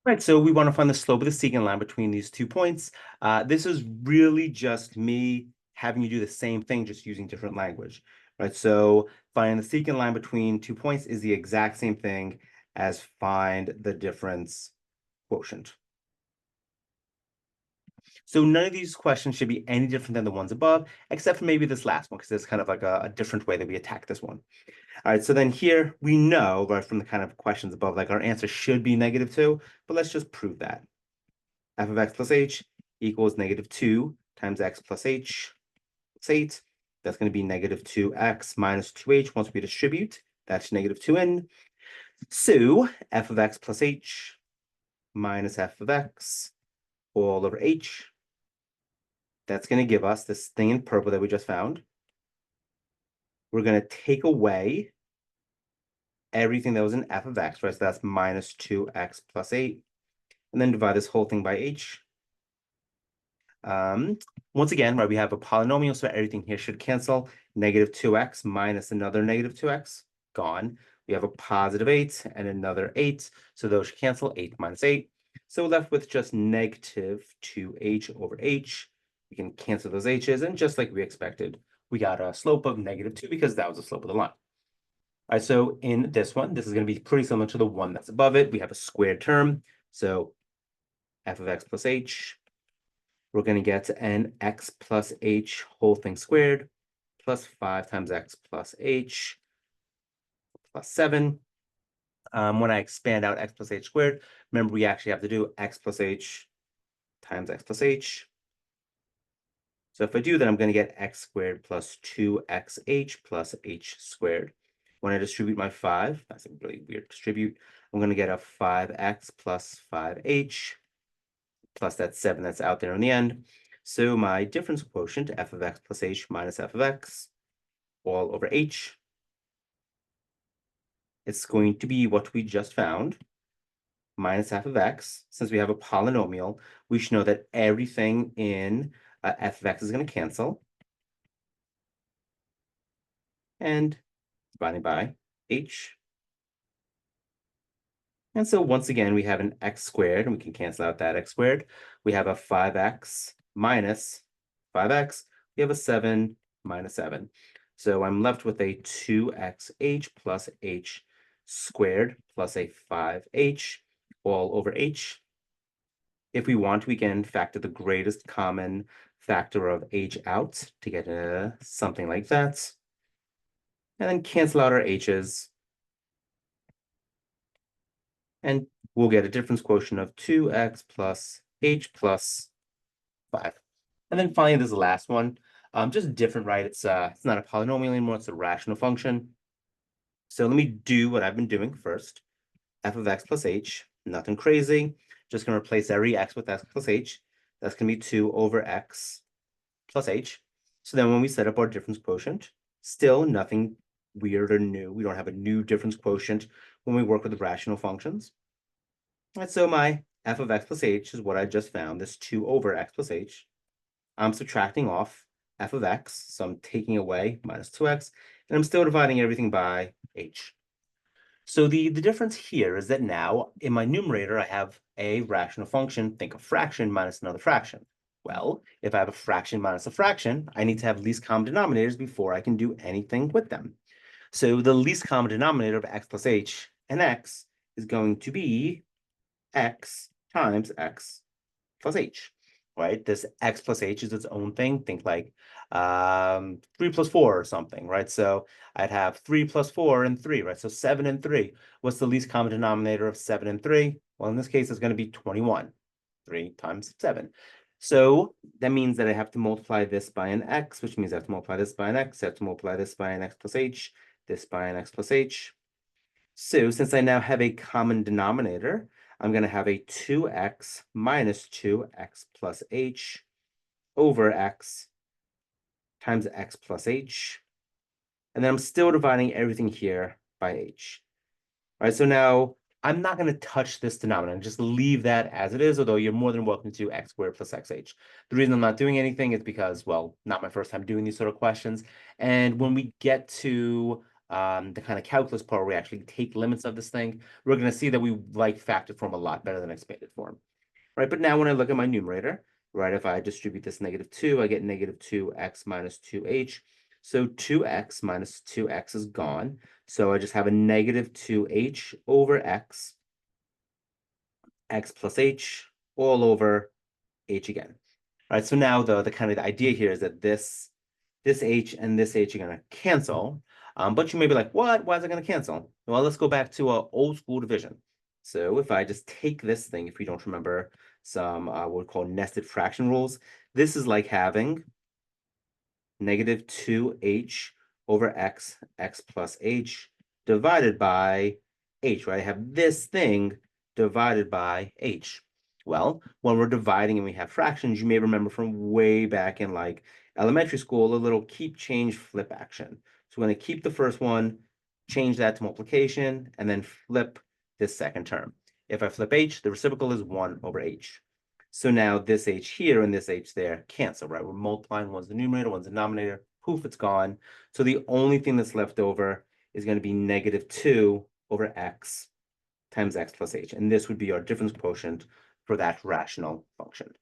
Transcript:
Right, so we want to find the slope of the secant line between these 2 points. This is really just me having you do the same thing, just using different language, right? So finding the secant line between 2 points is the exact same thing as find the difference quotient. So none of these questions should be any different than the ones above, except for maybe this last one, because it's kind of like a different way that we attack this one. All right, so then here we know, right, from the kind of questions above, like our answer should be -2, but let's just prove that. F of x plus h equals -2 times x plus h plus 8. That's going to be -2x minus 2h once we distribute. That's -2n. So f of x plus h minus f of x all over h. That's going to give us this thing in purple that we just found. We're going to take away everything that was in f of x, right? So that's -2x plus 8. And then divide this whole thing by h. Once again, right, we have a polynomial, so everything here should cancel. -2x minus another -2x, gone. We have a +8 and another 8, so those should cancel, 8 minus 8. So we're left with just -2h over h. We can cancel those h's, and just like we expected, we got a slope of -2 because that was the slope of the line. All right, so in this one, this is going to be pretty similar to the one that's above it. We have a squared term, so f of x plus h. We're going to get an x plus h whole thing squared plus 5 times x plus h plus 7. When I expand out x plus h squared, remember we actually have to do x plus h times x plus h. So if I do that, I'm going to get x squared plus 2xh plus h squared. When I distribute my 5, that's a really weird distribute, I'm going to get a 5x plus 5h plus that 7 that's out there in the end. So my difference quotient, f of x plus h minus f of x, all over h, it's going to be what we just found, minus f of x. Since we have a polynomial, we should know that everything in f of x is going to cancel. And dividing by h. And so once again, we have an x squared, and we can cancel out that x squared. We have a 5x minus 5x. We have a 7 minus 7. So I'm left with a 2xh plus h squared plus a 5h all over h. If we want, we can factor the greatest common factor of h out to get something like that. And then cancel out our h's. And we'll get a difference quotient of 2x plus h plus 5. And then finally, this last one, just different, right? It's not a polynomial anymore, it's a rational function. So let me do what I've been doing first. F of x plus h, nothing crazy. Just gonna replace every x with x plus h. That's gonna be 2 over x plus h. So then when we set up our difference quotient, still nothing weird or new. We don't have a new difference quotient when we work with rational functions. And so my f of x plus h is what I just found, this 2 over x plus h. I'm subtracting off f of x, so I'm taking away minus 2x, and I'm still dividing everything by h. So the difference here is that now in my numerator, I have a rational function, think a fraction minus another fraction. Well, if I have a fraction minus a fraction, I need to have least common denominators before I can do anything with them. So the least common denominator of x plus h and x is going to be x times x plus h, right? This x plus h is its own thing. Think like 3 plus 4 or something, right? So I'd have 3 plus 4 and 3, right? So 7 and 3. What's the least common denominator of 7 and 3? Well, in this case, it's going to be 21. 3 times 7. So that means that I have to multiply this by an x, which means I have to multiply this by an x. I have to multiply this by an x plus h, this by an x plus h. So since I now have a common denominator, I'm going to have a 2x minus 2x plus h over x times x plus h. And then I'm still dividing everything here by h. All right, so now I'm not going to touch this denominator, just leave that as it is, although you're more than welcome to x squared plus xh. The reason I'm not doing anything is because, well, not my first time doing these sort of questions. And when we get to the kind of calculus part where we actually take limits of this thing, we're going to see that we like factored form a lot better than expanded form, right? But now when I look at my numerator, right, if I distribute this -2, I get -2x minus 2h. So 2x minus 2x is gone. So I just have a -2h over x plus h, all over h again. All right, so now the kind of the idea here is that this h and this h are going to cancel. But you may be like, what? Why is it going to cancel? Well, let's go back to old school division. So if I just take this thing, if you don't remember some what we call nested fraction rules, this is like having -2h over x plus h divided by h, right? I have this thing divided by h. Well, when we're dividing and we have fractions, you may remember from way back in like elementary school, a little keep, change, flip action. So we're going to keep the first one, change that to multiplication, and then flip this second term. If I flip h, the reciprocal is 1 over h. So now this h here and this h there cancel, right? We're multiplying, one's the numerator, one's the denominator, poof, it's gone. So the only thing that's left over is going to be -2 over x times x plus h. And this would be our difference quotient for that rational function.